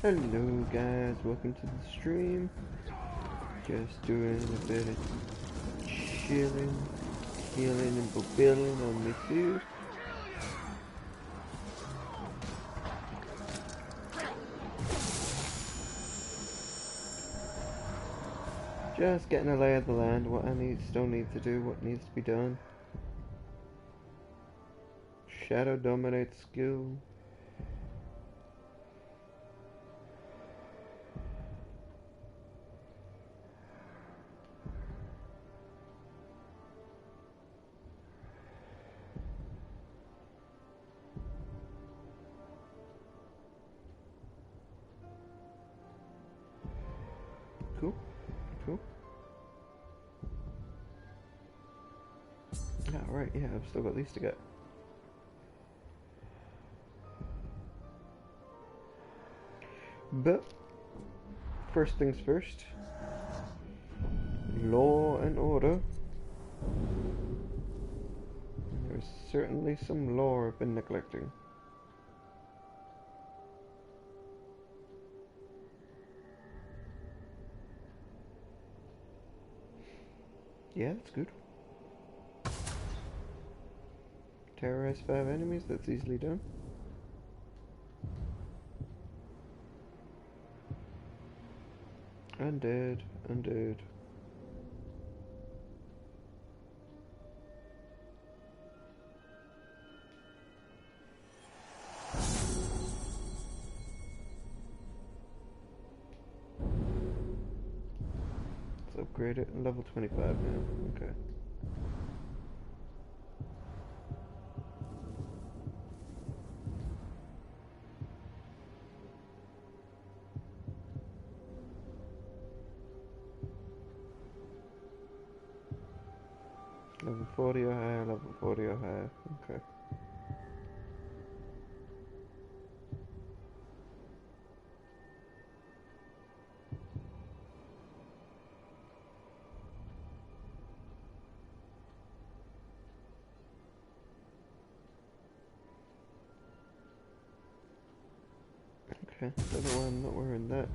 Hello guys, welcome to the stream. Just doing a bit of chilling, healing and fulfilling on me too. Just getting a lay of the land, what I still need to do, what needs to be done. Shadow dominate skill. Cool, cool. Alright, yeah, I've still got these to get. But, first things first. Law and order. There's certainly some law I've been neglecting. Yeah, that's good. Terrorize 5 enemies, that's easily done. Undead, undead. Let's upgrade it. Level 25 now. Okay. Level 40 or higher, level 40 or higher. Okay. Okay, don't know why I'm not wearing that.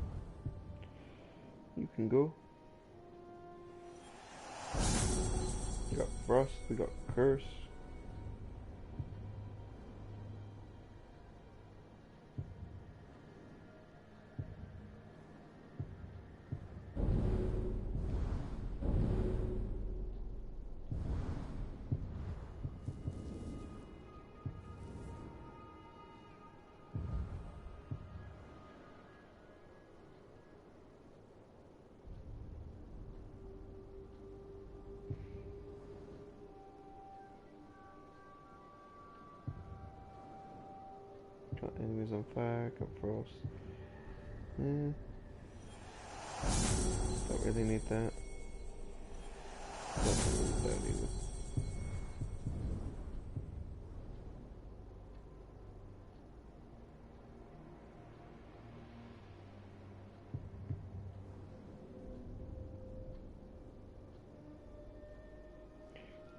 You can go. We got Frost, we got Curse. Got enemies on fire, got Frost. Don't really need that. Don't really need that either.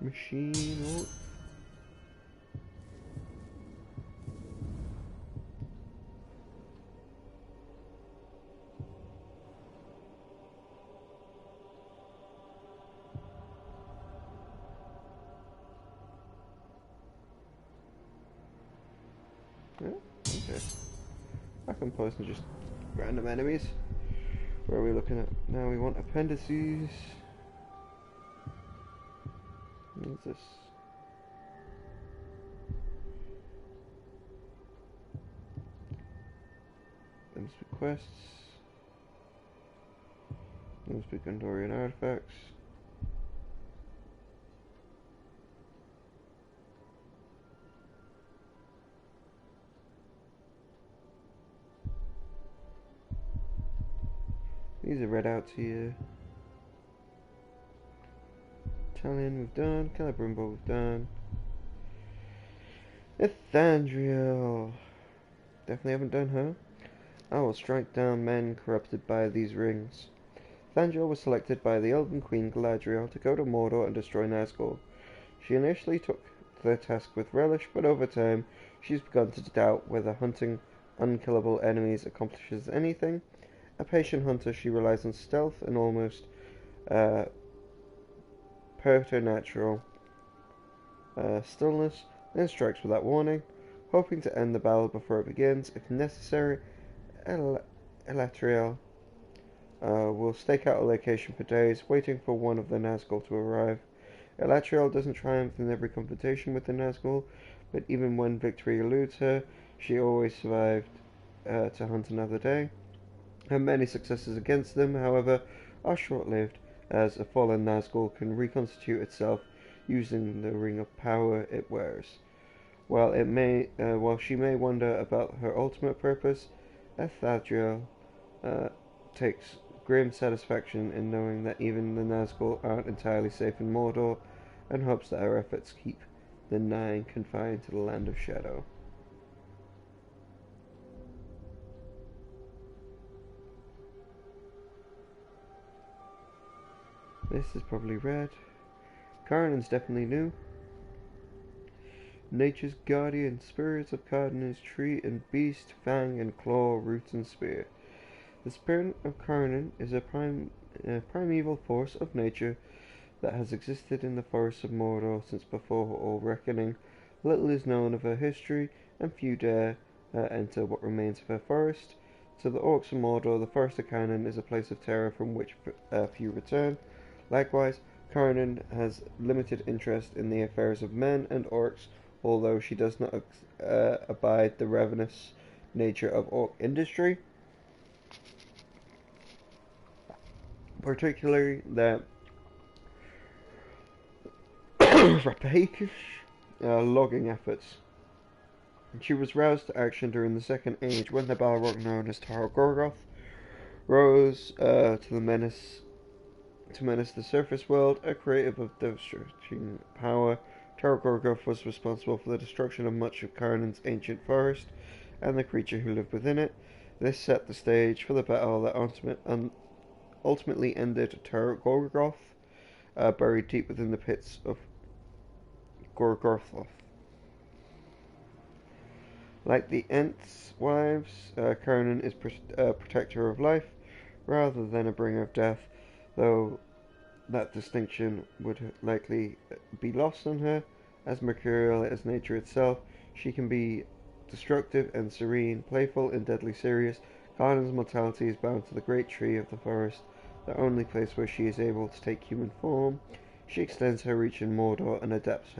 Machine Orc. Yeah, okay. Back on post and just random enemies. Where are we looking at? Now we want appendices. What's this? There must be quests. There must be Gondorian artifacts. These are read out here. Italian we've done. Calibrimbo we've done. Ethandriel. Definitely haven't done her. I will strike down men corrupted by these rings. Ethandriel was selected by the Elven Queen Galadriel to go to Mordor and destroy Nazgul. She initially took the task with relish, but over time she's begun to doubt whether hunting unkillable enemies accomplishes anything. A patient hunter, she relies on stealth and almost uh, preternatural stillness, then strikes without warning, hoping to end the battle before it begins. If necessary, Elatriel will stake out a location for days, waiting for one of the Nazgul to arrive. Elatriel doesn't triumph in every confrontation with the Nazgul, but even when victory eludes her, she always survived to hunt another day. Her many successes against them, however, are short-lived, as a fallen Nazgul can reconstitute itself using the ring of power it wears. While she may wonder about her ultimate purpose, Ethadriel takes grim satisfaction in knowing that even the Nazgul aren't entirely safe in Mordor, and hopes that her efforts keep the Nine confined to the Land of Shadow. This is probably red. Carnan's definitely new. Nature's guardian, spirits of Carnan's tree and beast, fang and claw, root and spear. The spirit of Carnan is a primeval force of nature that has existed in the forests of Mordor since before all reckoning. Little is known of her history, and few dare enter what remains of her forest. To the orcs of Mordor, the forest of Carnan is a place of terror from which few return. Likewise, Carnan has limited interest in the affairs of men and orcs, although she does not abide the ravenous nature of orc industry, particularly the rapacious logging efforts. She was roused to action during the Second Age when the Balrog known as Tar Gorgoth rose to menace the surface world. A creative of devastating power, Tar Gorgoth was responsible for the destruction of much of Carnan's ancient forest and the creature who lived within it. This set the stage for the battle that ultimately ended Tar Gorgoth, buried deep within the pits of Gorgorthloth. Like the Ents' wives, Carnan is a protector of life rather than a bringer of death, though that distinction would likely be lost on her. As mercurial as nature itself, she can be destructive and serene, playful and deadly serious. Carnan's mortality is bound to the great tree of the forest, the only place where she is able to take human form. She extends her reach in Mordor and adapts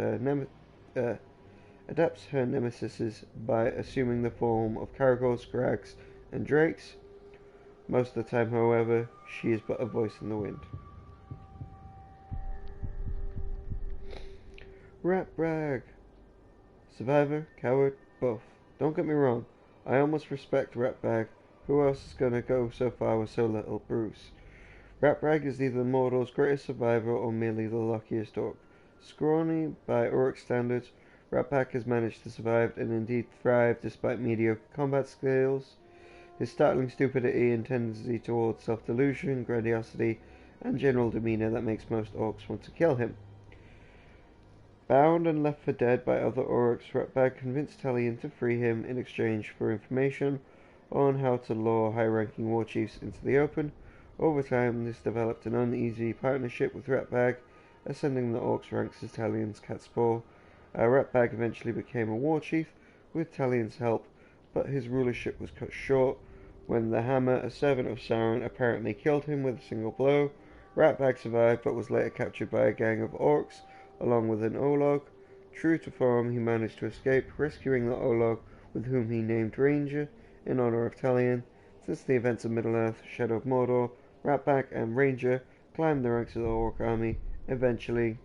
her nemesis by assuming the form of Caragors, Grags, and Drakes. Most of the time, however, she is but a voice in the wind. Ratbrag. Survivor, coward, both. Don't get me wrong, I almost respect Ratbrag. Who else is gonna go so far with so little? Bruce. Ratbrag is either Mordor's greatest survivor or merely the luckiest orc. Scrawny by orc standards, Ratbrag has managed to survive and indeed thrive despite mediocre combat skills. His startling stupidity and tendency towards self-delusion, grandiosity, and general demeanor that makes most orcs want to kill him. Bound and left for dead by other orcs, Ratbrag convinced Talion to free him in exchange for information on how to lure high-ranking war chiefs into the open. Over time, this developed an uneasy partnership with Ratbrag, ascending the orcs' ranks as Talion's cat's paw. Ratbrag eventually became a war chief with Talion's help, but his rulership was cut short when the Hammer, a servant of Sauron, apparently killed him with a single blow. Ratbrag survived but was later captured by a gang of orcs along with an Olog. True to form, he managed to escape, rescuing the Olog, with whom he named Ranger in honor of Talion. Since the events of Middle-earth, Shadow of Mordor, Ratbrag and Ranger climbed the ranks of the orc army, eventually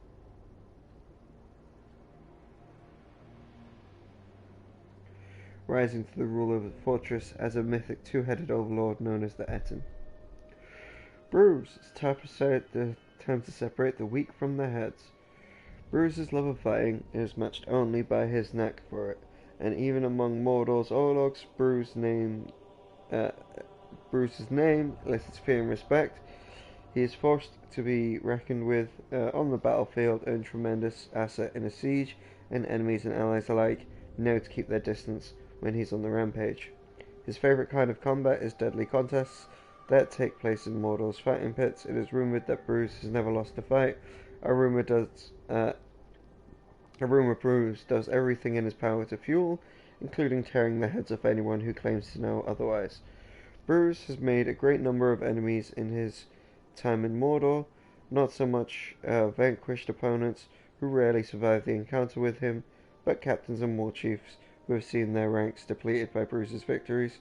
rising to the rule of the fortress as a mythic two-headed overlord known as the Etten. Bruce. It's time to separate the weak from their heads. Bruce's love of fighting is matched only by his knack for it, and even among Mordor's Orlogs, Bruce's name elicits fear and respect. He is forced to be reckoned with on the battlefield and tremendous asset in a siege, and enemies and allies alike know to keep their distance when he's on the rampage. His favourite kind of combat is deadly contests that take place in Mordor's fighting pits. It is rumoured that Bruce has never lost a fight. A rumour Bruce does everything in his power to fuel, including tearing the heads off anyone who claims to know otherwise. Bruce has made a great number of enemies in his time in Mordor, not so much vanquished opponents who rarely survive the encounter with him, but captains and war chiefs who have seen their ranks depleted by Bruce's victories.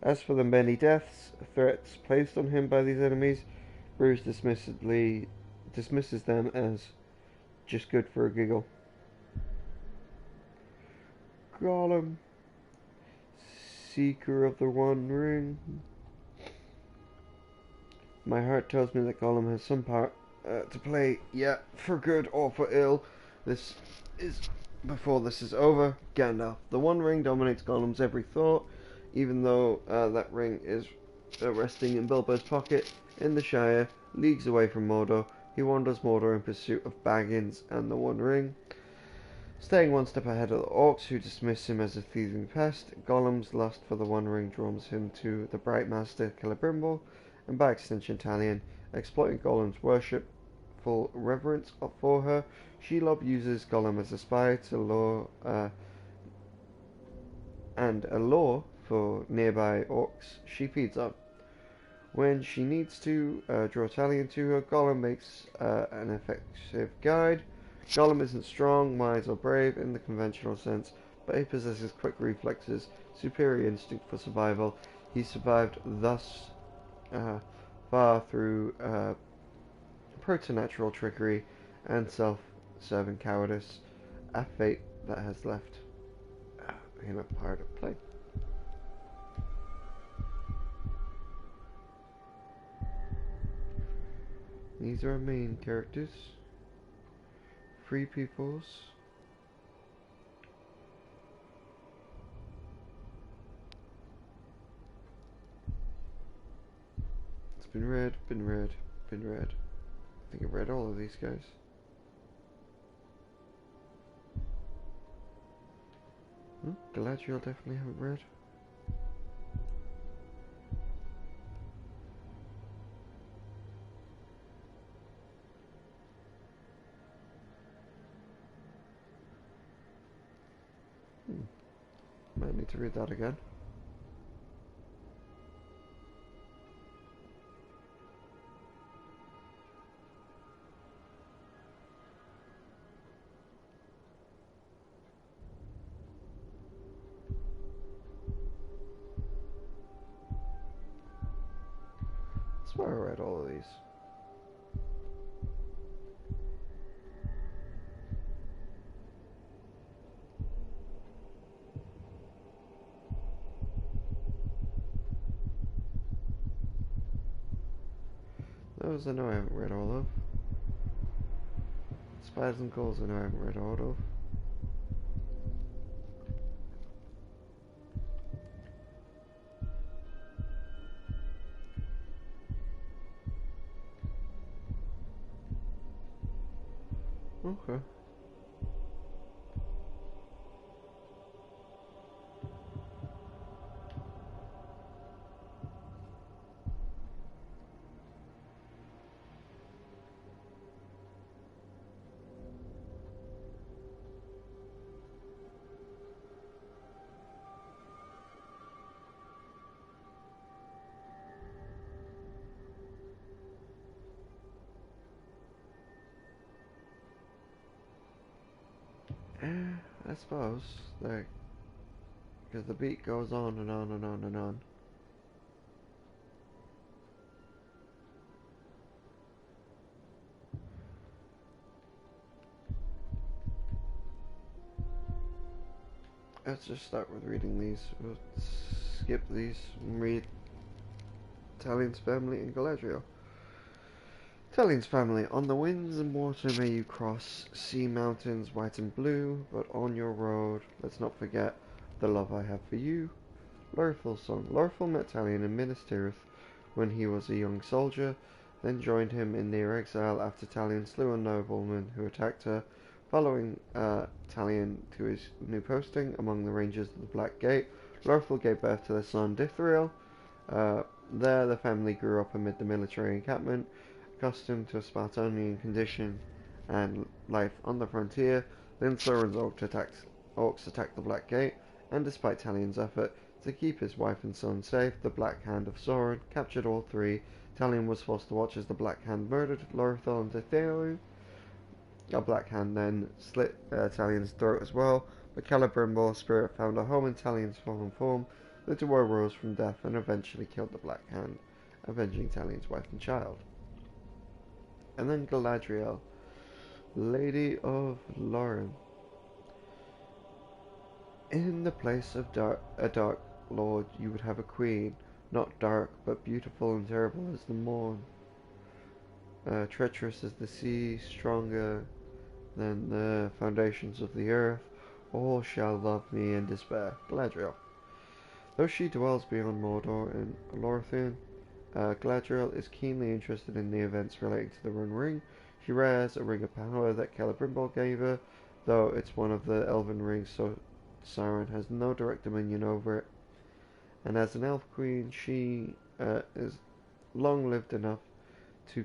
As for the many threats placed on him by these enemies, Bruce dismisses them as just good for a giggle. Gollum, Seeker of the One Ring. My heart tells me that Gollum has some part to play, for good or for ill. This is before this is over. Gandalf. The One Ring dominates Gollum's every thought, even though that ring is resting in Bilbo's pocket in the Shire, leagues away from Mordor. He wanders Mordor in pursuit of Baggins and the One Ring. Staying one step ahead of the orcs, who dismiss him as a thieving pest, Gollum's lust for the One Ring draws him to the Bright Master Celebrimbor, and by extension Talion. Exploiting Gollum's worshipful reverence for her, Shelob uses Gollum as a spy to lure for nearby orcs she feeds on. When she needs to draw Talion to her, Gollum makes an effective guide. Gollum isn't strong, wise, or brave in the conventional sense, but he possesses quick reflexes, superior instinct for survival. He survived thus far through preternatural trickery and self-serving cowardice, a fate that has left him a part of play. These are our main characters. Free peoples. It's been read, been read, been read. I think I've read all of these guys. Galadriel definitely haven't read. Might need to read that again. I swear I read all of these. Those I know I haven't read all of. Spiders and Ghouls I know I haven't read all of. Okay. I suppose, like, because the beat goes on and on and on and on. Let's just start with reading these. We'll skip these and read Talion's family and Galadriel. Talion's family. On the winds and water may you cross, sea mountains white and blue, but on your road, let's not forget the love I have for you. Lorithil's song. Lorithil met Talion in Minas Tirith when he was a young soldier, then joined him in near exile after Talion slew a nobleman who attacked her. Following Talion to his new posting among the rangers of the Black Gate, Lorthel gave birth to their son Dithriel. There, the family grew up amid the military encampment, accustomed to a Spartanian condition and life on the frontier. Then Sauron's orcs attacked the Black Gate, and despite Talion's effort to keep his wife and son safe, the Black Hand of Sauron captured all three. Talion was forced to watch as the Black Hand murdered Lorthel and Dithriel. The Black Hand then slit Talion's throat as well, but Celebrimbor's spirit found a home in Talion's fallen form. The duo rose from death and eventually killed the Black Hand, avenging Talion's wife and child. And then Galadriel, Lady of Lorien. In the place of a dark lord, you would have a queen, not dark, but beautiful and terrible as the morn, treacherous as the sea, stronger than the foundations of the earth. All shall love me and despair. Galadriel. Though she dwells beyond Mordor in Lorthian, Galadriel is keenly interested in the events relating to the One Ring. She wears a ring of power that Celebrimbor gave her, though it's one of the elven rings, so Sauron has no direct dominion over it. And as an elf queen, she is long-lived enough to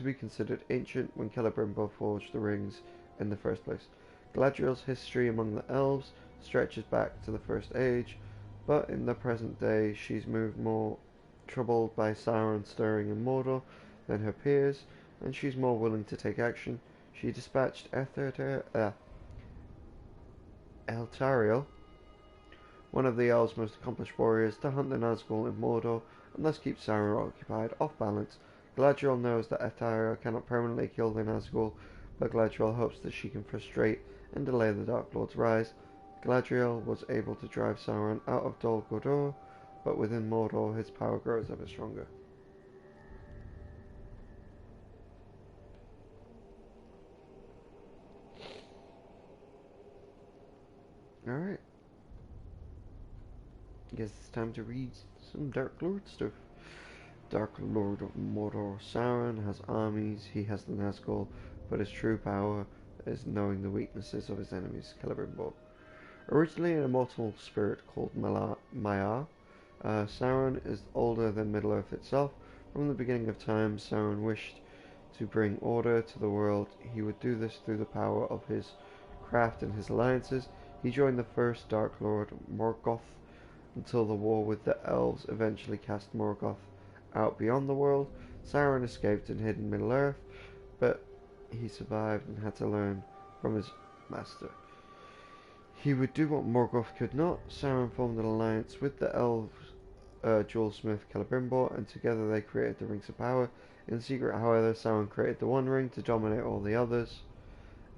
be considered ancient when Celebrimbor forged the rings in the first place. Galadriel's history among the elves stretches back to the First Age, but in the present day she's moved more troubled by Sauron stirring in Mordor than her peers, and she's more willing to take action. She dispatched Eltariel, one of the elves' most accomplished warriors, to hunt the Nazgul in Mordor, and thus keep Sauron occupied, off balance. Galadriel knows that Eltariel cannot permanently kill the Nazgul, but Galadriel hopes that she can frustrate and delay the Dark Lord's rise. Galadriel was able to drive Sauron out of Dol Guldur, but within Mordor his power grows ever stronger. Alright. Guess it's time to read some Dark Lord stuff. Dark Lord of Mordor. Sauron has armies, he has the Nazgul, but his true power is knowing the weaknesses of his enemies. Celebrimbor. Originally an immortal spirit called Maiar, Sauron is older than Middle-earth itself. From the beginning of time, Sauron wished to bring order to the world. He would do this through the power of his craft and his alliances. He joined the first Dark Lord, Morgoth, until the war with the elves eventually cast Morgoth out beyond the world. Sauron escaped and hid in Middle-earth, but he survived and had to learn from his master. He would do what Morgoth could not. Sauron formed an alliance with the elves, jewelsmith Celebrimbor, and together they created the Rings of Power. In secret, however, Sauron created the One Ring to dominate all the others.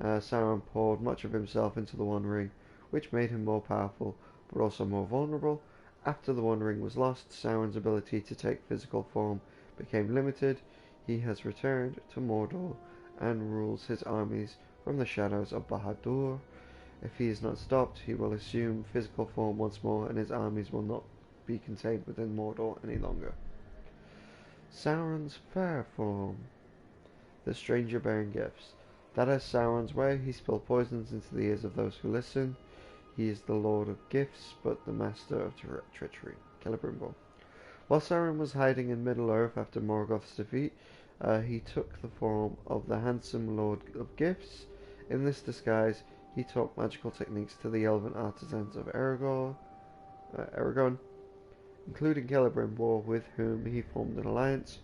Sauron poured much of himself into the One Ring, which made him more powerful, but also more vulnerable. After the One Ring was lost, Sauron's ability to take physical form became limited. He has returned to Mordor and rules his armies from the shadows of Barad-dûr. If he is not stopped, he will assume physical form once more, and his armies will not be contained within Mordor any longer. Sauron's fair form. The stranger bearing gifts. That is Sauron's way. He spills poisons into the ears of those who listen. He is the Lord of Gifts, but the Master of Treachery. Celebrimbor. While Sauron was hiding in Middle-earth after Morgoth's defeat, he took the form of the handsome Lord of Gifts. In this disguise, he taught magical techniques to the elven artisans of Aragorn, including Celebrimbor, with whom he formed an alliance.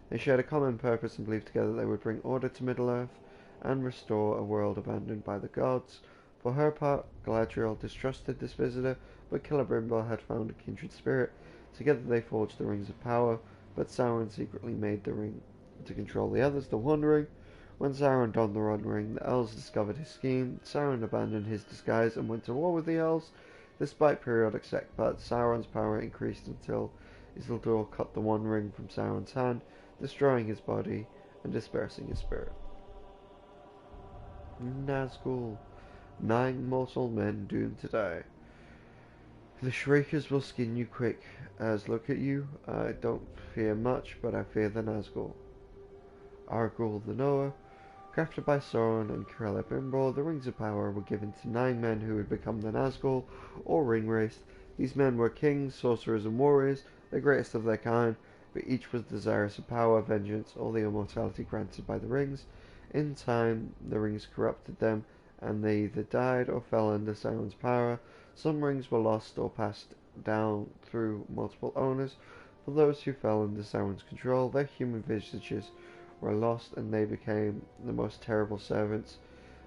They shared a common purpose and believed together they would bring order to Middle-earth and restore a world abandoned by the gods. For her part, Galadriel distrusted this visitor, but Celebrimbor had found a kindred spirit. Together they forged the Rings of Power, but Sauron secretly made the ring to control the others, the One Ring. When Sauron donned the One Ring, the elves discovered his scheme. Sauron abandoned his disguise and went to war with the elves. Despite periodic setbacks, Sauron's power increased until Isildur cut the One Ring from Sauron's hand, destroying his body and dispersing his spirit. Nazgul. 9 mortal men doomed to die. The Shriekers will skin you quick. As look at you, I don't fear much, but I fear the Nazgul. Argul the Knower. Crafted by Sauron and Celebrimbor, the Rings of Power were given to 9 men who would become the Nazgul, or Ringwraiths. These men were kings, sorcerers, and warriors, the greatest of their kind, but each was desirous of power, vengeance, or the immortality granted by the rings. In time, the rings corrupted them, and they either died or fell under Sauron's power. Some rings were lost or passed down through multiple owners. For those who fell under Sauron's control, their human visages were lost, and they became the most terrible servants.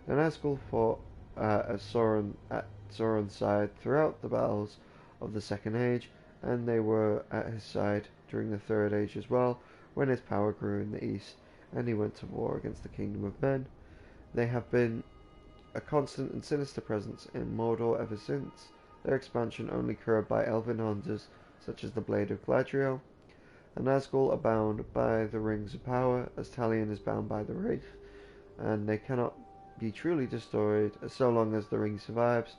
The Nazgul fought as Sauron at Sauron's side throughout the battles of the Second Age, and they were at his side during the Third Age as well, when his power grew in the east, and he went to war against the Kingdom of Men. They have been a constant and sinister presence in Mordor ever since, their expansion only curbed by elven hunters such as the Blade of Galadriel. The Nazgul are bound by the Rings of Power, as Talion is bound by the Wraith, and they cannot be truly destroyed so long as the ring survives.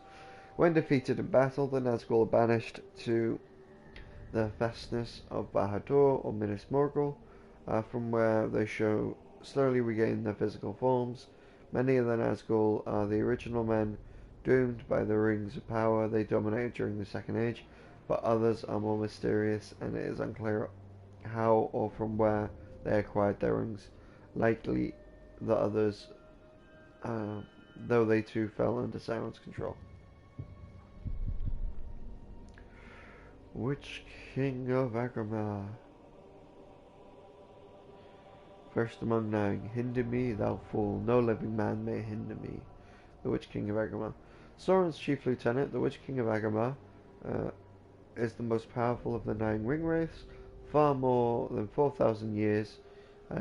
When defeated in battle, the Nazgul are banished to the fastness of Barad-dûr or Minas Morgul, from where they slowly regain their physical forms. Many of the Nazgul are the original men doomed by the Rings of Power they dominated during the Second Age, but others are more mysterious, and it is unclear how or from where they acquired their rings. Likely the others, though they too fell under Sauron's control. Witch King of Agramal. First among 9, hinder me, thou fool, no living man may hinder me. The Witch King of Agramal. Sauron's chief lieutenant, the Witch King of Agramal, is the most powerful of the 9 Ringwraiths. Far more than 4,000 years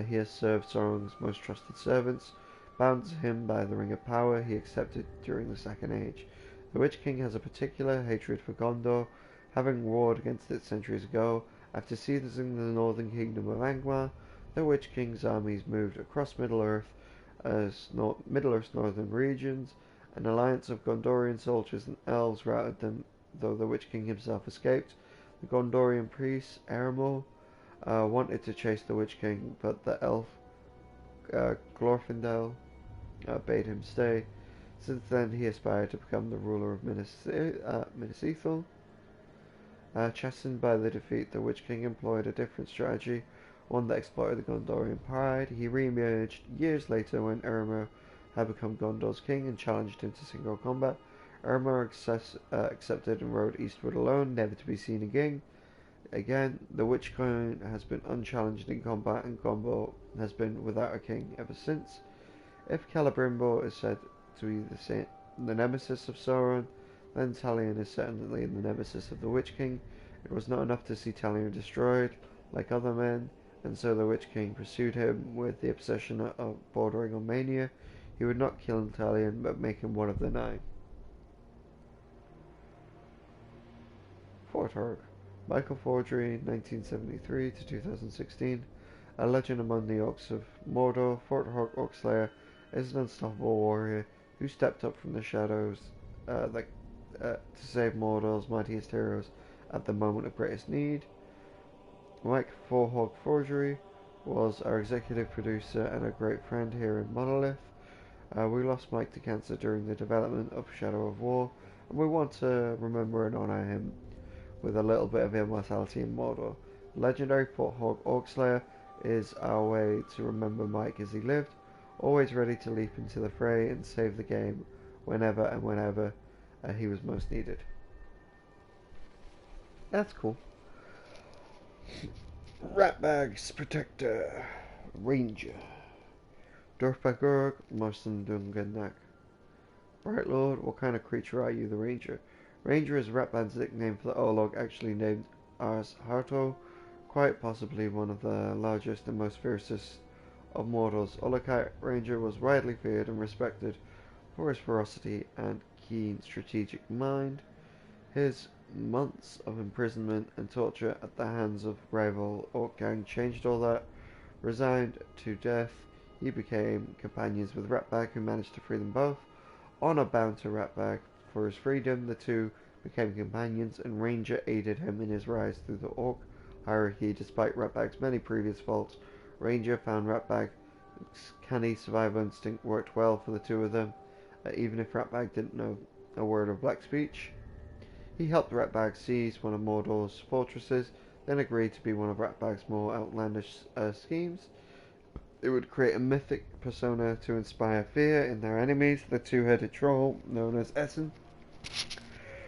he has served Sauron's most trusted servants. Bound to him by the Ring of Power he accepted during the Second Age. The Witch King has a particular hatred for Gondor, having warred against it centuries ago. After seizing the northern kingdom of Angmar, the Witch King's armies moved across Middle-earth's northern regions. An alliance of Gondorian soldiers and elves routed them, though the Witch King himself escaped. The Gondorian priest, Eomer, wanted to chase the Witch King, but the elf Glorfindel bade him stay. Since then, he aspired to become the ruler of Minas Ithil. Chastened by the defeat, the Witch King employed a different strategy, one that exploited the Gondorian pride. He re-emerged years later when Eomer had become Gondor's king and challenged him to single combat. Eomer accepted and rode eastward alone, never to be seen again. The Witch King has been unchallenged in combat, and Gondor has been without a king ever since. If Celebrimbor is said to be the nemesis of Sauron, then Talion is certainly the nemesis of the Witch King. It was not enough to see Talion destroyed, like other men, and so the Witch King pursued him with the obsession of bordering on mania. He would not kill Talion, but make him one of the 9. Forthark. Michael Forgery, 1973 to 2016. A legend among the orcs of Mordor, Forthark Orcslayer is an unstoppable warrior who stepped up from the shadows to save Mordor's mightiest heroes at the moment of greatest need. Mike Forthark Forgery was our executive producer and a great friend here in Monolith. We lost Mike to cancer during the development of Shadow of War, and we want to remember and honor him with a little bit of immortality in Mordor. Legendary Forthark Orcslayer is our way to remember Mike as he lived, always ready to leap into the fray and save the game whenever he was most needed. That's cool. Ratbag's Protector. Ranger. Dorfbagurg, Marson Dunganak. Right, Lord, what kind of creature are you, the Ranger? Ranger is Ratbag's nickname for the Olog, actually named Ars Harto, quite possibly one of the largest and most fiercest of mortals. Ologite Ranger was widely feared and respected for his ferocity and keen strategic mind. His months of imprisonment and torture at the hands of rival orc gang changed all that. Resigned to death, he became companions with Ratbag, who managed to free them both. Honor bound to Ratbag for his freedom, the two became companions, and Ranger aided him in his rise through the orc hierarchy. Despite Ratbag's many previous faults, Ranger found Ratbag Canny survival instinct worked well for the two of them, even if Ratbag didn't know a word of black speech. He helped Ratbag seize one of Mordor's fortresses, then agreed to be one of Ratbag's more outlandish schemes. It would create a mythic persona to inspire fear in their enemies, the two-headed troll known as Essen.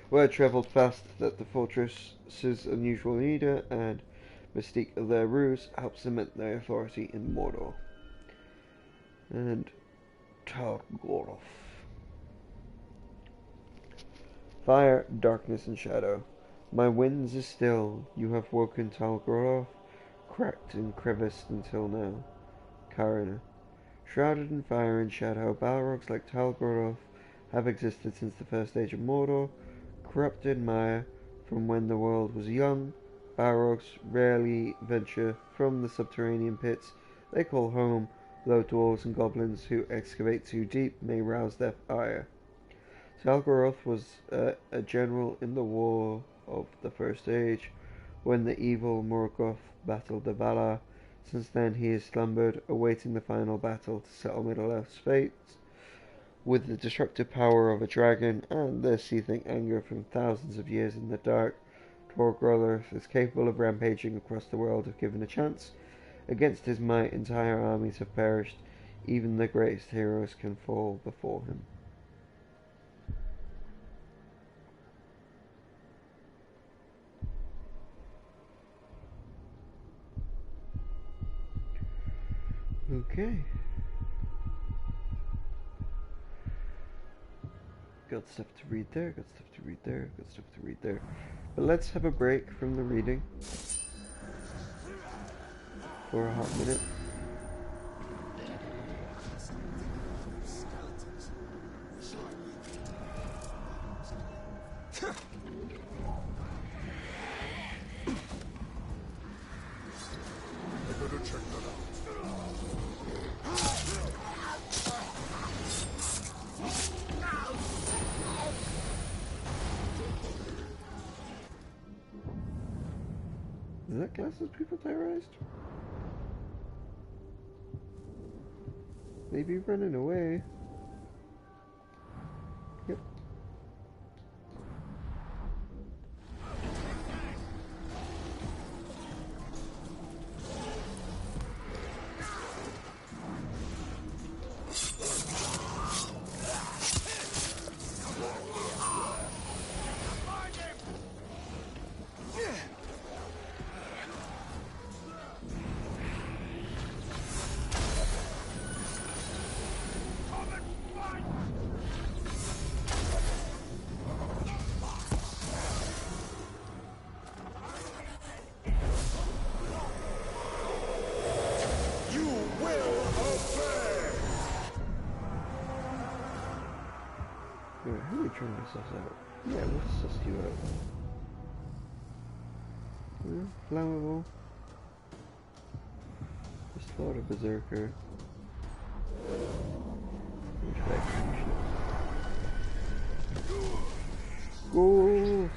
Word travelled fast that the fortress's unusual leader and mystique of their ruse helped cement their authority in Mordor. And Talgoroth. Fire, darkness, and shadow. My winds is still, you have woken Talgoroth, cracked and creviced until now. Carina. Shrouded in fire and shadow, Balrogs like Talgoroth have existed since the first age of Mordor. Corrupted mire, from when the world was young, Balrogs rarely venture from the subterranean pits they call home, though dwarves and goblins who excavate too deep may rouse their ire. Talgoroth was a general in the War of the First Age, when the evil Morgoth battled the Valar. Since then he has slumbered, awaiting the final battle to settle Middle-earth's fates. With the destructive power of a dragon and the seething anger from thousands of years in the dark, Talgoroth is capable of rampaging across the world if given a chance. Against his might, entire armies have perished. Even the greatest heroes can fall before him. Okay. Got stuff to read there, got stuff to read there, got stuff to read there. But let's have a break from the reading for a hot minute. Is that classes people terrorized? Maybe running away. Yep. Alright, how are we trying to suss out? Yeah, we'll suss you out. Yeah, flammable. The slaughter berserker. Ghouls!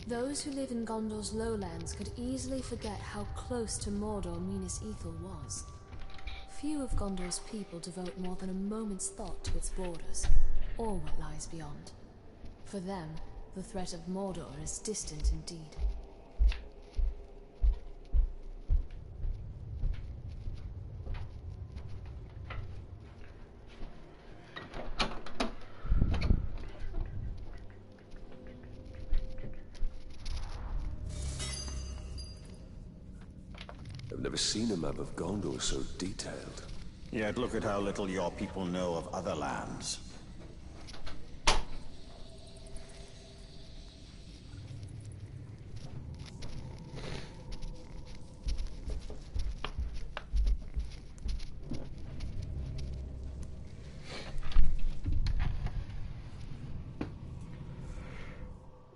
Those who live in Gondor's lowlands could easily forget how close to Mordor Minas Ithil was. Few of Gondor's people devote more than a moment's thought to its borders, or what lies beyond. For them, the threat of Mordor is distant indeed. I've never seen a map of Gondor so detailed. Yet look at how little your people know of other lands.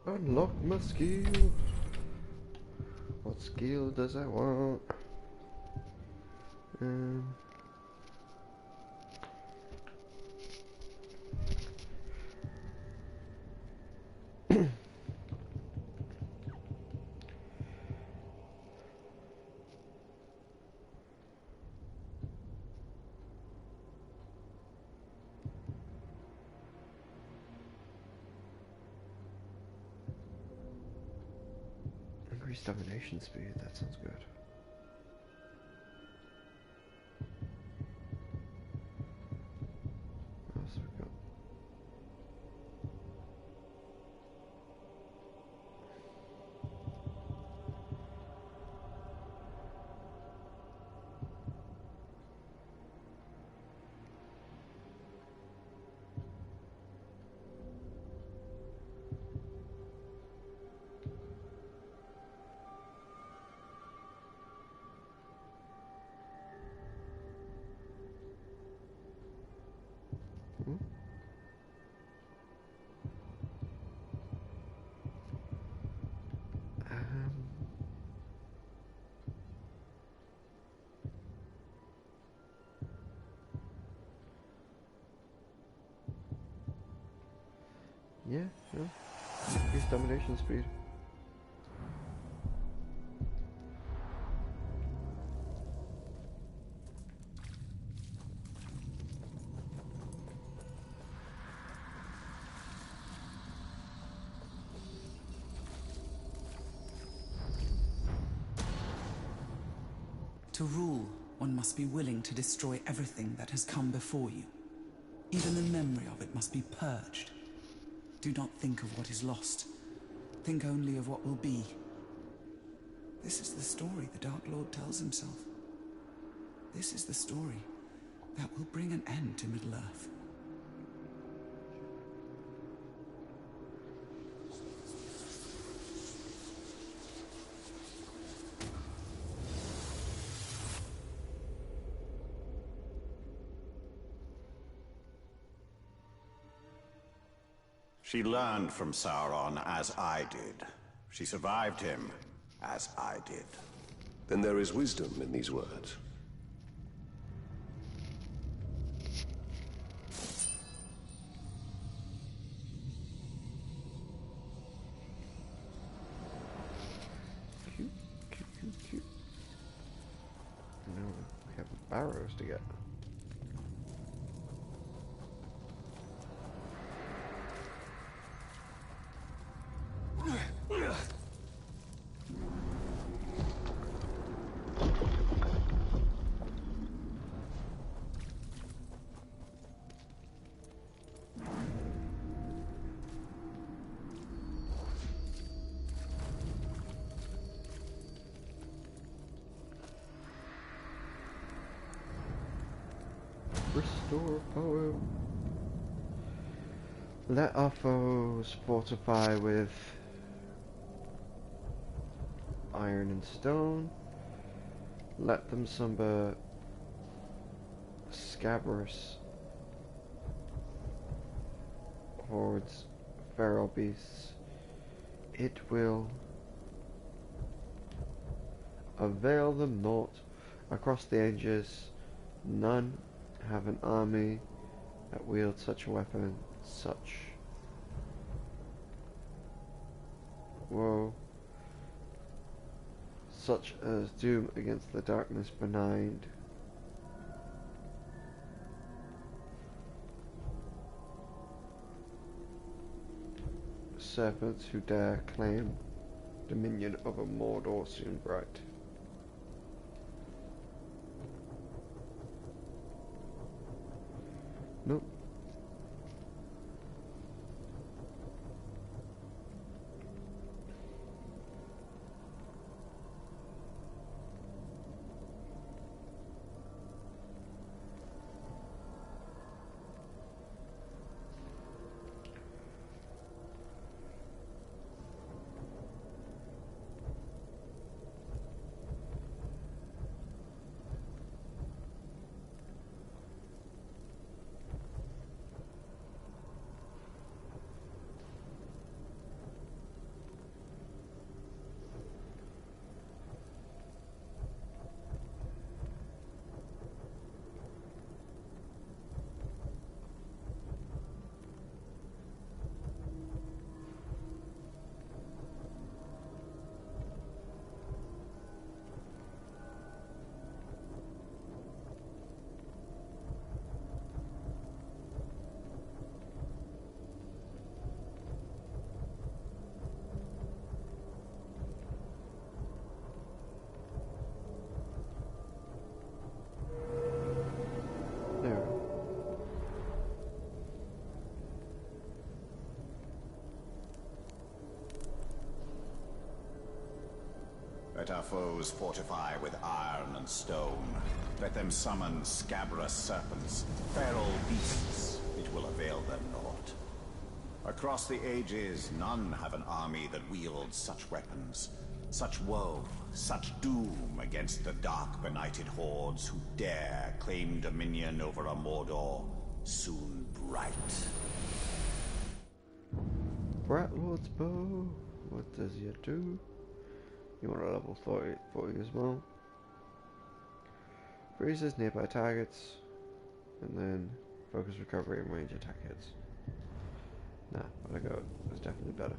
Unlock my skill. What skill does I want? Increased domination speed, that sounds good. What else have we got? Yeah, no. Use domination speed. To rule, one must be willing to destroy everything that has come before you. Even the memory of it must be purged. Do not think of what is lost. Think only of what will be. This is the story the Dark Lord tells himself. This is the story that will bring an end to Middle-earth. She learned from Sauron as I did. She survived him as I did. Then there is wisdom in these words. Cute, cute, cute, cute. Now we have barrows to get. Restore power. Let our foes fortify with iron and stone. Let them slumber scabrous hordes, feral beasts. It will avail them naught. Across the ages, none have an army that wields such a weapon, such woe, such as doom against the darkness benign. Serpents who dare claim dominion over Mordor soon bright. Nope. There. Let our foes fortify with iron and stone. Let them summon scabrous serpents, feral beasts. It will avail them naught. Across the ages, none have an army that wields such weapons. Such woe, such doom against the dark benighted hordes who dare claim dominion over a Mordor soon bright. Bright Lord's bow. What does it do? You want a level 40 as well. Freezes nearby targets, and then focus recovery and range attack hits. Nah, what I got was definitely better.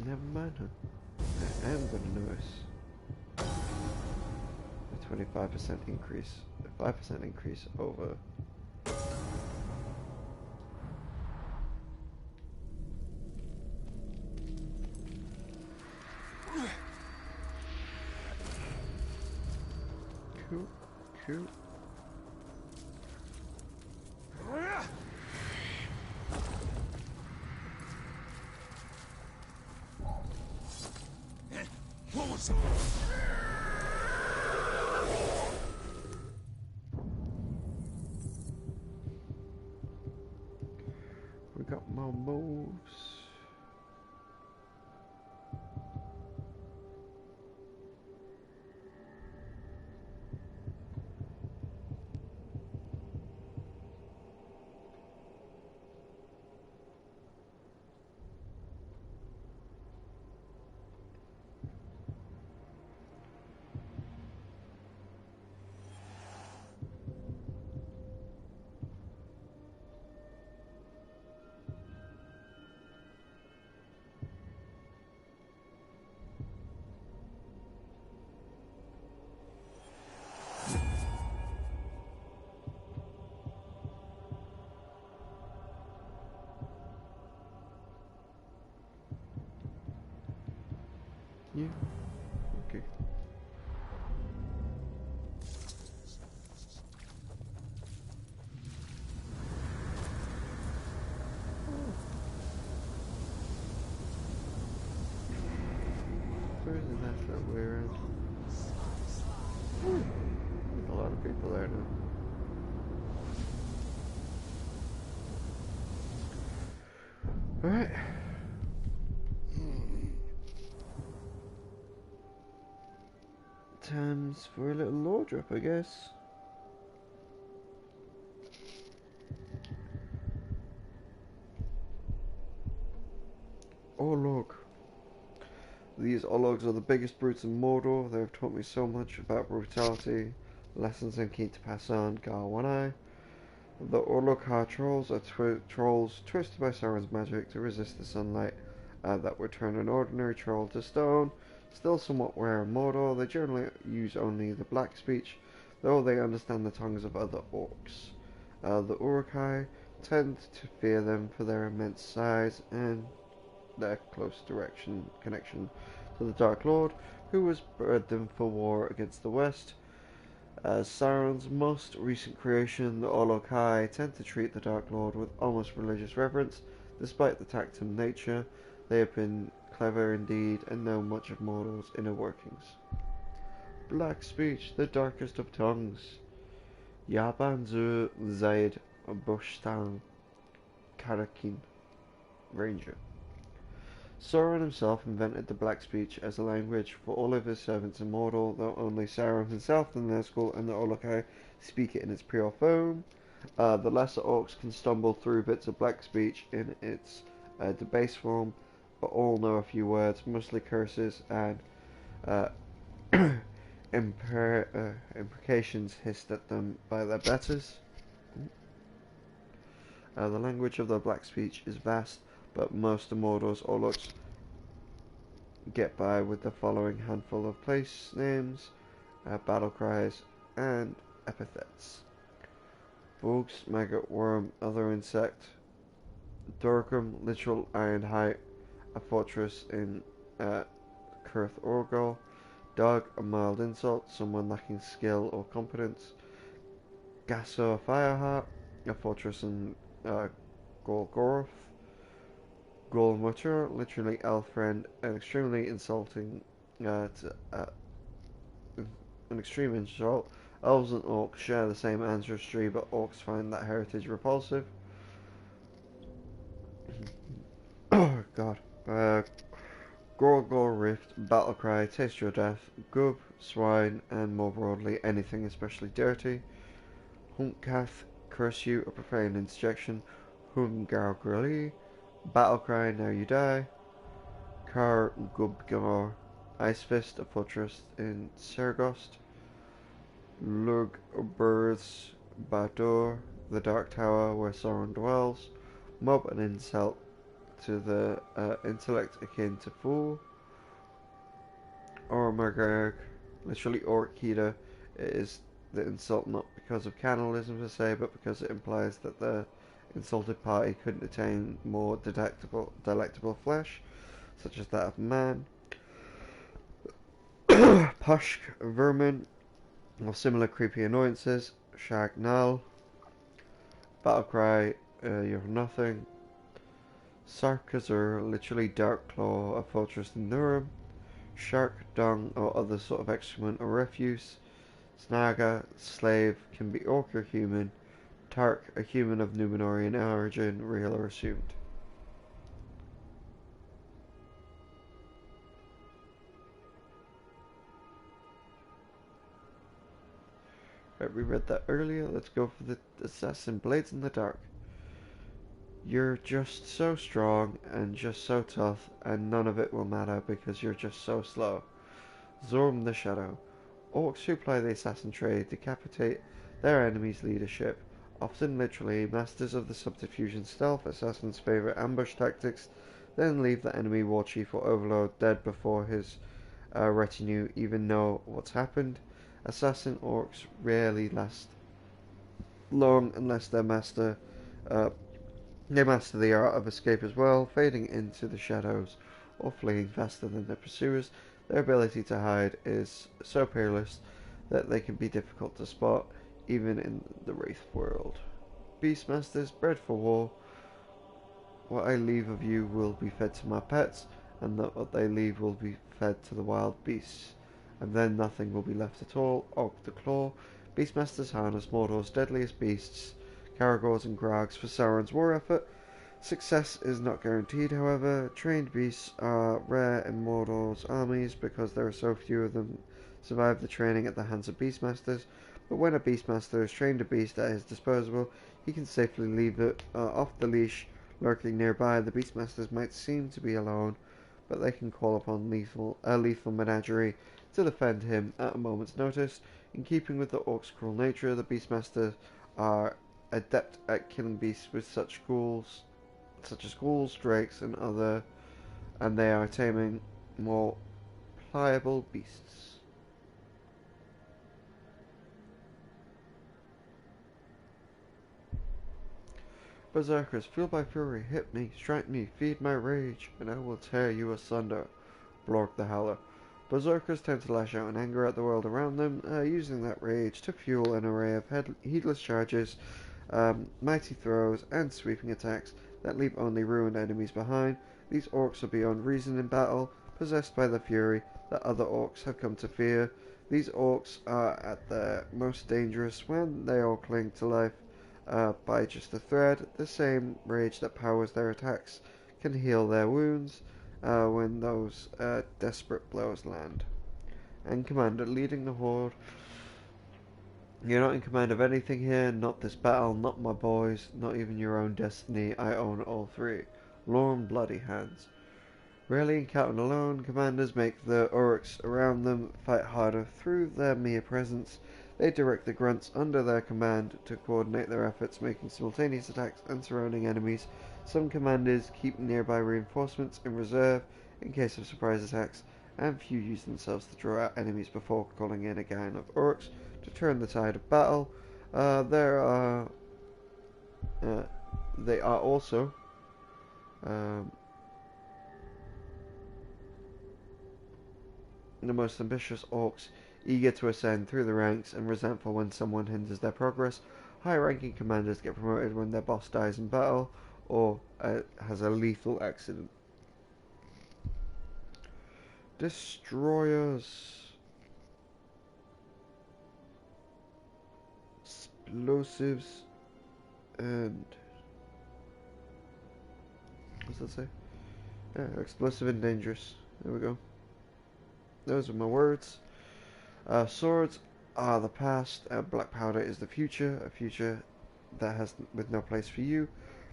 Never mind, huh? I am gonna notice a 25% increase, a 5% increase over. Cool, cool. What was it? We got more moves. Yeah. Okay. Where is that way around? A lot of people there now. Alright. Times for a little lore drop, I guess. Orlog. These Orlogs are the biggest brutes in Mordor. They have taught me so much about brutality, lessons I'm keen to pass on. Gar one eye. The Orlog trolls are trolls twisted by Sauron's magic to resist the sunlight that would turn an ordinary troll to stone. Still somewhat rare in Mordor, they generally use only the black speech, though they understand the tongues of other orcs. The Uruk-hai tend to fear them for their immense size and their close connection to the Dark Lord, who has bred them for war against the West. As Sauron's most recent creation, the Uruk-hai tend to treat the Dark Lord with almost religious reverence. Despite the tactile nature, they have been clever indeed and know much of Mordor's inner workings. Black speech, the darkest of tongues. Yaban zu Zaid Bushtan Karakin, Ranger. Sauron himself invented the Black Speech as a language for all of his servants in Mordor, though only Sauron himself, the Nazgul, and the Uruk-hai speak it in its pure form. The lesser orcs can stumble through bits of Black Speech in its debased form, but all know a few words, mostly curses and uh, imprecations hissed at them by their betters. The language of the Black Speech is vast, but most of Mordor's Orlocks get by with the following handful of place names, battle cries, and epithets. Bugs, maggot, worm, other insect. Durgrim, literal iron height, a fortress in Cirith Ungol. Dog, a mild insult, someone lacking skill or competence. Gasso, Fireheart, a fortress in Golgoroth. Golmutter, literally elf friend, an extremely insulting, an extreme insult. Elves and orcs share the same ancestry, but orcs find that heritage repulsive. Oh god. Gorgor Rift, Battlecry, Taste Your Death, Gub, Swine, and more broadly anything especially dirty. Hunkkath, Curse You, a profane interjection. Hungargurli, Battlecry, Now You Die. Kar Gubgar, Ice Fist, a fortress in Sergost. Lug Births Bador, the Dark Tower where Sauron dwells. Mob, an insult to the intellect akin to fool. Ormagarg, literally Orkida, is the insult not because of cannibalism per se, but because it implies that the insulted party couldn't attain more delectable flesh, such as that of man. Pushk, Vermin, or similar creepy annoyances. Shagnal, Battlecry, You're Nothing. Sarkazur, literally Dark Claw, a fortress in Nurum. Shark, dung, or other sort of excrement or refuse. Snaga, slave, can be orc or human. Tark, a human of Numenorian origin, real or assumed. Right, we read that earlier. Let's go for the Assassin Blades in the Dark. You're just so strong and just so tough, and none of it will matter because you're just so slow. Zorm the Shadow. Orcs who ply the assassin trade decapitate their enemy's leadership, often literally masters of the subterfuge and stealth. Assassins favor ambush tactics, then leave the enemy war chief or overlord dead before his retinue even know what's happened. Assassin orcs rarely last long unless they master the art of escape as well, fading into the shadows or fleeing faster than their pursuers. Their ability to hide is so peerless that they can be difficult to spot, even in the Wraith world. Beastmasters, bred for war. What I leave of you will be fed to my pets, and what they leave will be fed to the wild beasts. And then nothing will be left at all. Og the Claw. Beastmasters harness Mordor's deadliest beasts, Caragors and Grags, for Sauron's war effort. Success is not guaranteed, however. Trained beasts are rare in Mordor's armies because there are so few of them survive the training at the hands of Beastmasters. But when a Beastmaster has trained a beast at his disposal, he can safely leave it off the leash, lurking nearby. The Beastmasters might seem to be alone, but they can call upon lethal menagerie to defend him at a moment's notice. In keeping with the orc's cruel nature, the Beastmasters are adept at killing beasts with such as ghouls, drakes, and they are taming more pliable beasts. Berserkers, fueled by fury, hit me, strike me, feed my rage, and I will tear you asunder. Blork the Howler. Berserkers tend to lash out in anger at the world around them, using that rage to fuel an array of heedless charges, mighty throws, and sweeping attacks that leave only ruined enemies behind. These orcs are beyond reason in battle, possessed by the fury that other orcs have come to fear. These orcs are at their most dangerous when they all cling to life by just a thread. The same rage that powers their attacks can heal their wounds when those desperate blows land. And Commander, leading the Horde. You're not in command of anything here, not this battle, not my boys, not even your own destiny. I own all three. Lorn Bloody Hands. Rarely encountered alone, commanders make the orcs around them fight harder through their mere presence. They direct the grunts under their command to coordinate their efforts, making simultaneous attacks and surrounding enemies. Some commanders keep nearby reinforcements in reserve in case of surprise attacks, and few use themselves to draw out enemies before calling in a gang of orcs to turn the tide of battle. They are also the most ambitious orcs, eager to ascend through the ranks and resentful when someone hinders their progress. High-ranking commanders get promoted when their boss dies in battle or has a lethal accident. Destroyers. Explosives and... what's that say? Yeah, explosive and dangerous. There we go. Those are my words. Swords are the past, black powder is the future, a future that has with no place for you.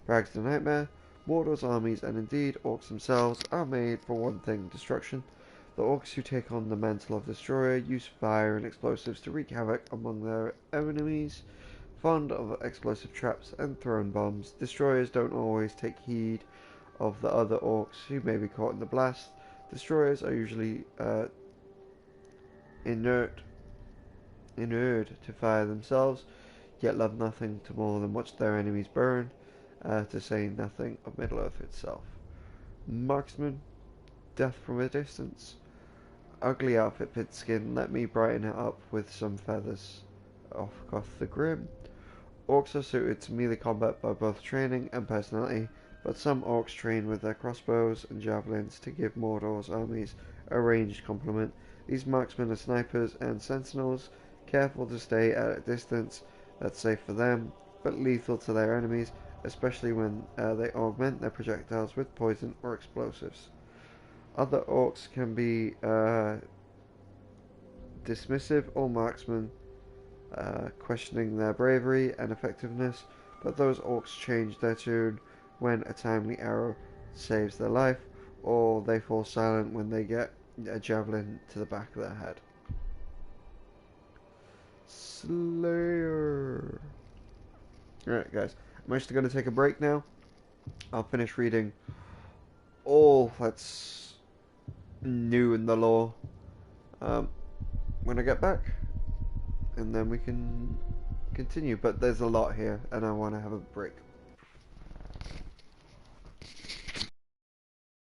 Brag's the nightmare. Mordor's armies, and indeed orcs themselves, are made for one thing, destruction. The orcs who take on the mantle of destroyer use fire and explosives to wreak havoc among their enemies. Fond of explosive traps and thrown bombs, destroyers don't always take heed of the other orcs who may be caught in the blast. Destroyers are usually inured to fire themselves, yet love nothing to more than watch their enemies burn, to say nothing of Middle-earth itself. Marksman, death from a distance. Ugly outfit fit skin, let me brighten it up with some feathers. Off the Grim. Orcs are suited to melee combat by both training and personality, but some orcs train with their crossbows and javelins to give Mordor's armies a ranged complement. These marksmen are snipers and sentinels, careful to stay at a distance that's safe for them, but lethal to their enemies, especially when they augment their projectiles with poison or explosives. Other orcs can be dismissive or marksmen, questioning their bravery and effectiveness, but those orcs change their tune when a timely arrow saves their life, or they fall silent when they get a javelin to the back of their head. Slayer. Alright guys, I'm actually going to take a break now. I'll finish reading all that's new in the lore when I get back, and then we can continue, but there's a lot here and I want to have a break.